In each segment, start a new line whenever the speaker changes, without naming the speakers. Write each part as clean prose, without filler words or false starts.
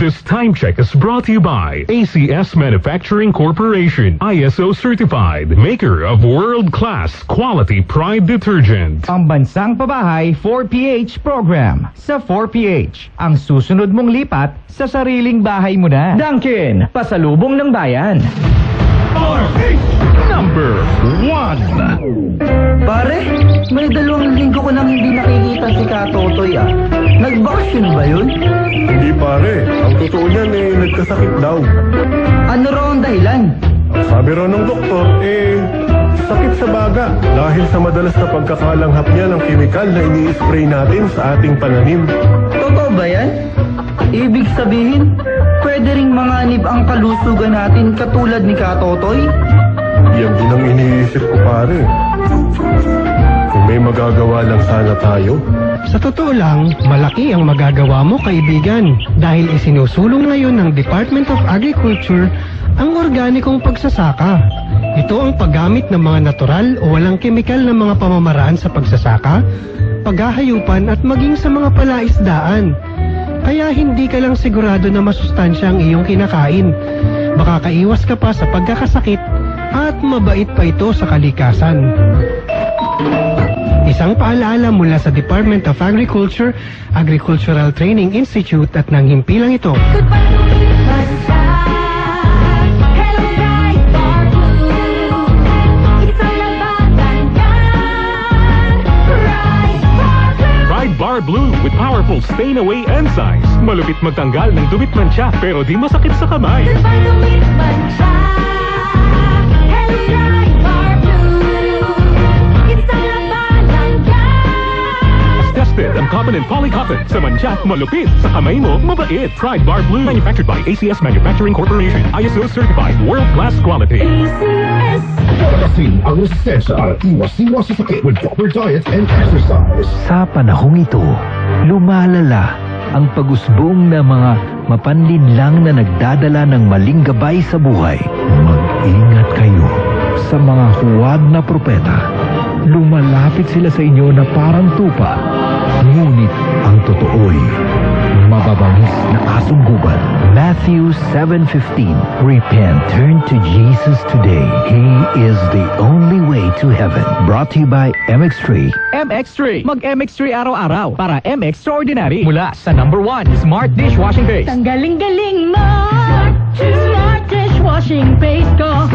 This time check is brought to you by ACS Manufacturing Corporation, ISO certified, maker of world-class quality Pride detergent.
Ang bansang pabahay 4PH program. Sa 4PH, ang susunod mong lipat sa sariling bahay mo na. Dunkin, pasalubong ng bayan.
4PH number 1.
Pare, may 2 linggo ko nang hindi nakikita si Katotoy ah. Nag-vaccine ba yun?
Hindi pare, ang totoo niyan nagkasakit daw.
Ano raw ang dahilan?
Sabi raw ng doktor, sakit sa baga dahil sa madalas na pagkakalanghap niya ng kemikal na ini-spray natin sa ating pananim.
Totoo ba yan? Ibig sabihin, pwede ring manganib ang kalusugan natin katulad ni Katotoy?
Yan din ang iniisip ko pare. Kung may magagawa lang sana tayo.
Sa totoo lang, malaki ang magagawa mo, kaibigan, dahil isinusulong ngayon ng Department of Agriculture ang organikong pagsasaka. Ito ang paggamit ng mga natural o walang kemikal na mga pamamaraan sa pagsasaka, paghahayupan at maging sa mga palaisdaan. Kaya hindi ka lang sigurado na masustansya ang iyong kinakain. Makakaiwas ka pa sa pagkakasakit at mabait pa ito sa kalikasan. Isang paalaala mula sa Department of Agriculture, Agricultural Training Institute at ng himpilang ito.
Pride Bar Blue with powerful stain-away enzymes. Malupit magtanggal ng dumit mancha pero di masakit sa kamay. Tested ang cotton and polycotton. Sa mancha, malupit. Sa kamay mo, mabait. Pride Bar Blue. Manufactured by ACS Manufacturing Corporation. ISO certified. World-class quality.
Palakasin ang resistensya at iwas-iwas sa sakit with proper diet and exercise.
Sa panahong ito, lumalala ang pag-usbong ng mga mapanlinlang na nagdadala ng maling gabay sa buhay. Mag-ingat kayo sa mga huwag na propeta. Lumalapit sila sa inyo na parang tupa, ngunit ang totoo'y mababangis na asungguban. Matthew 7:15. Repent, turn to Jesus today. He is the only way to heaven. Brought to you by MX3.
MX3. Mag-MX3 araw-araw para MX-Extraordinary. Mula sa number 1, Smart Dishwashing Paste.
Ang galing-galing mo! Smart Dishwashing Paste ko.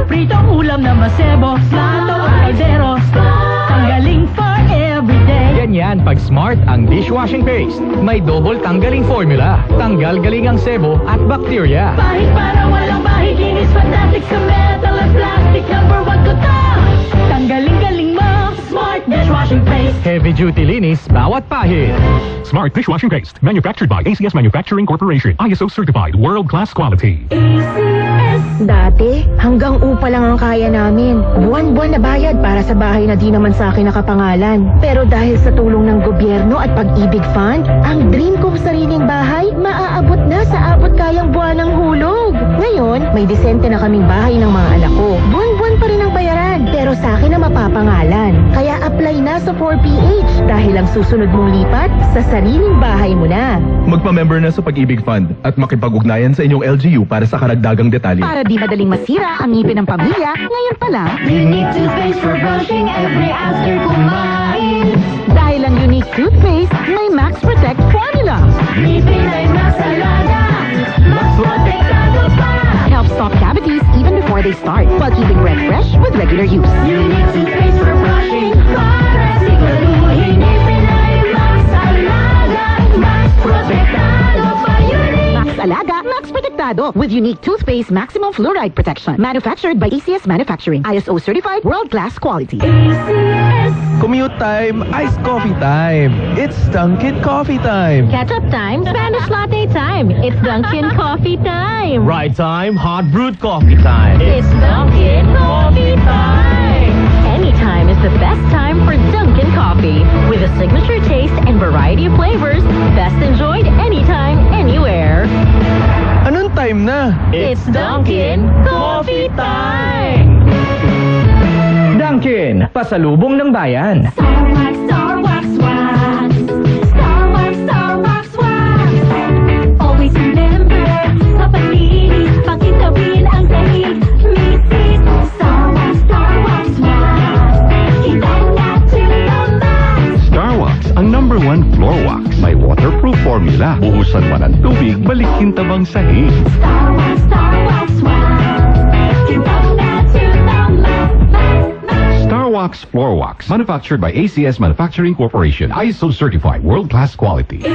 Pritong ulam na masebo. Plato o kaldero. Ang galing for everyday.
Ganyan pag Smart ang dishwashing paste. May double tanggaling formula. Tanggal galing ang sebo at bacteria.
Bahid para walang bahid. Linis fantastic sa metal at plastic. Number 1 ko to. Tanggaling-galing mo. Smart Dishwashing Paste.
Heavy duty linis bawat pahid.
Smart Dishwashing Paste. Manufactured by ACS Manufacturing Corporation. ISO certified. World-class quality.
Dati, hanggang upa lang ang kaya namin. Buwan-buwan na bayad para sa bahay na di naman sa akin nakapangalan. Pero dahil sa tulong ng gobyerno at Pag-ibig Fund, ang dream kong sariling bahay maaabot na sa abot kayang buwan ng hulog. Ngayon, may disente na kaming bahay ng mga anak ko. Buwan-buwan pa rin ang bayaran, pero sa akin na mapapangalan. Kaya apply na sa 4PH dahil ang susunod mong lipat sa sariling bahay mo na.
Magpa-member na sa Pag-ibig Fund at makipag-ugnayan sa inyong LGU para sa karagdagang detalye.
Para di madaling masira ang ngipin ng pamilya, ngayon pa lang.
Unique toothpaste for brushing every after kumain.
Dahil ang unique toothpaste, may Max Protect formula.
Ngipin ay mas alaga. Mas protektado pa.
Helps stop cavities even before they start, while keeping breath fresh with regular use.
Unique toothpaste for brushing. Para siguraduhin ngipin ay mas alaga. Mas protektado pa.
Max Alaga, Max Protectado with unique toothpaste maximum fluoride protection. Manufactured by ACS Manufacturing. ISO certified, world-class quality.
Commute time, iced coffee time. It's Dunkin' Coffee time.
Ketchup time, Spanish latte time. It's Dunkin' Coffee time.
Ride time, hot brewed coffee time.
It's Dunkin' Coffee time. Anytime is the best time for Dunkin' Coffee. With a signature taste and variety of flavors, best enjoyed anytime, anywhere.
Anong time na?
It's Dunkin' Coffee time.
Dunkin, pasalubong ng bayan.
Star Wax, Wax. Star Wax, Wax.
buhusan man ang tubig, balikin tabang sahig. Starwax Floor Wax, manufactured by ACS Manufacturing Corporation. ISO certified, world-class quality.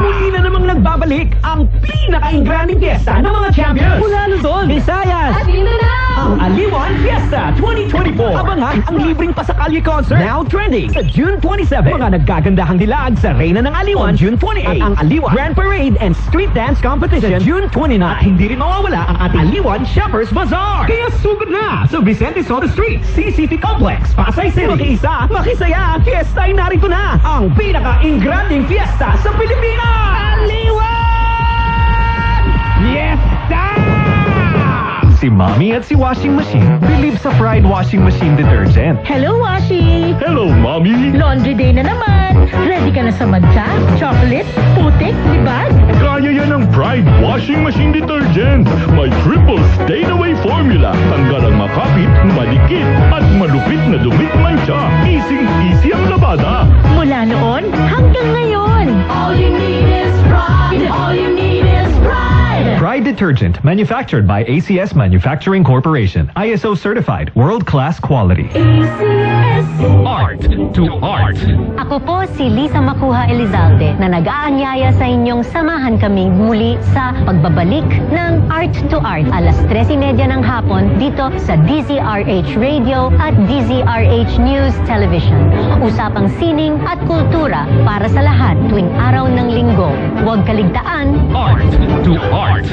Muli na namang nagbabalik ang pinaka-ingranding fiesta ng mga champions. Mula Luzon, Visayas, ang Aliwan Fiesta 2024. Abangan ang libreng pasakalye concert, now trending, sa June 27. Mga naggagandahang dilag sa Reyna ng Aliwan, June 28. At ang Aliwan Grand Parade and Street Dance Competition, June 29. At hindi rin mawawala ang ating Aliwan Shoppers Bazaar. Kaya sugod na sa Vicente Soto Street, CCP Complex, Pasay City. Makiisa, makisaya, fiesta ay narito na. Ang pinaka-ingranding fiesta sa Pilipinas! Aliwan! Fiesta! Si Mommy at si Washing Machine believe sa Pride Washing Machine Detergent.
Hello, Washi!
Hello, Mommy!
Laundry day na naman. Ready ka na sa madsa, chocolate, putik, libag?
Kaya yan ang Pride Washing Machine Detergent. May triple stain-away formula. Tanggal ang makapit, malikit, at malupit na dumit mancha. Easy ang labada.
Mula noon hanggang ngayon. All you need is pride. All you need is pride.
Pride Detergent, manufactured by ACS Manufacturing Corporation. ISO certified, world-class quality.
Art to art.
Ako po si Lisa Makuha Elizalde na nag-aanyaya sa inyong samahan kaming muli sa pagbabalik ng Art to Art. Alas 3:30 ng hapon dito sa DZRH Radio at DZRH News Television. Usapang sining at kultura para sa lahat tuwing araw ng linggo. Huwag kaligtaan.
Art to art.